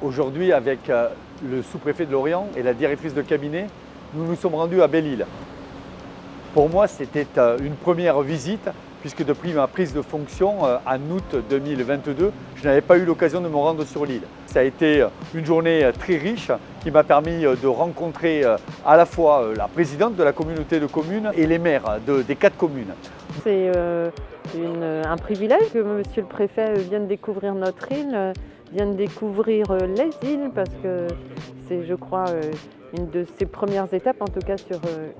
Aujourd'hui, avec le sous-préfet de Lorient et la directrice de cabinet, nous nous sommes rendus à Belle-Île. Pour moi, c'était une première visite, puisque depuis ma prise de fonction en août 2022, je n'avais pas eu l'occasion de me rendre sur l'île. Ça a été une journée très riche qui m'a permis de rencontrer à la fois la présidente de la communauté de communes et les maires des 4 communes. C'est un privilège que Monsieur le Préfet vienne découvrir notre île, vienne découvrir les îles, parce que c'est, je crois, une de ses premières étapes, en tout cas sur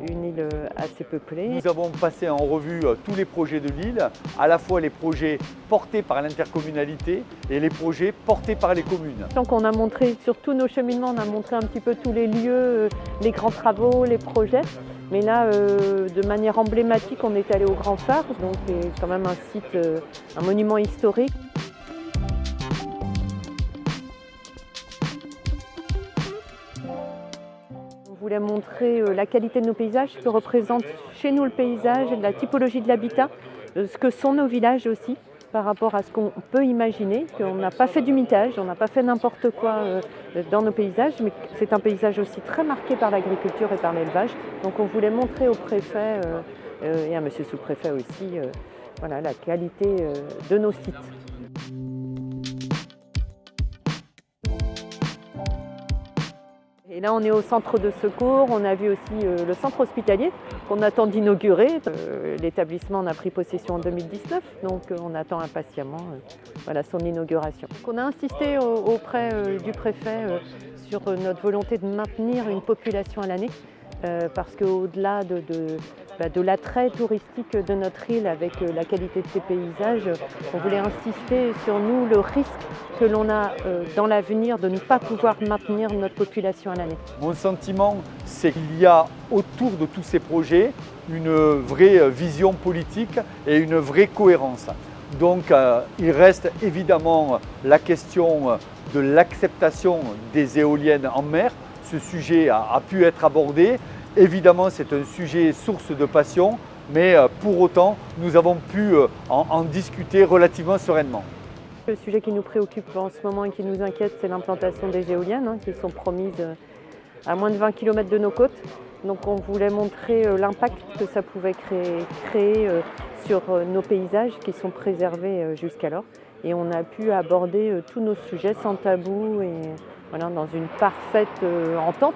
une île assez peuplée. Nous avons passé en revue tous les projets de l'île, à la fois les projets portés par l'intercommunalité et les projets portés par les communes. Donc on a montré, sur tous nos cheminements, on a montré un petit peu tous les lieux, les grands travaux, les projets. Mais là, de manière emblématique, on est allé au Grand Phare, donc c'est quand même un site, un monument historique. On voulait montrer la qualité de nos paysages, ce que représente chez nous le paysage, la typologie de l'habitat, ce que sont nos villages aussi, par rapport à ce qu'on peut imaginer, qu'on n'a pas fait du mitage, on n'a pas fait n'importe quoi dans nos paysages, mais c'est un paysage aussi très marqué par l'agriculture et par l'élevage. Donc on voulait montrer au préfet et à monsieur sous-préfet aussi voilà, la qualité de nos sites. Et là, on est au centre de secours, on a vu aussi le centre hospitalier qu'on attend d'inaugurer. L'établissement en a pris possession en 2019, donc on attend impatiemment voilà, son inauguration. Donc on a insisté auprès du préfet sur notre volonté de maintenir une population à l'année, parce qu'au-delà de l'attrait touristique de notre île avec la qualité de ses paysages, on voulait insister sur nous, le risque que l'on a dans l'avenir de ne pas pouvoir maintenir notre population à l'année. Mon sentiment, c'est qu'il y a autour de tous ces projets une vraie vision politique et une vraie cohérence. Donc il reste évidemment la question de l'acceptation des éoliennes en mer. Ce sujet a pu être abordé. Évidemment, c'est un sujet source de passion, mais pour autant, nous avons pu en discuter relativement sereinement. Le sujet qui nous préoccupe en ce moment et qui nous inquiète, c'est l'implantation des éoliennes qui sont promises à moins de 20 km de nos côtes. Donc on voulait montrer l'impact que ça pouvait créer sur nos paysages qui sont préservés jusqu'alors. Et on a pu aborder tous nos sujets sans tabou et voilà, dans une parfaite entente.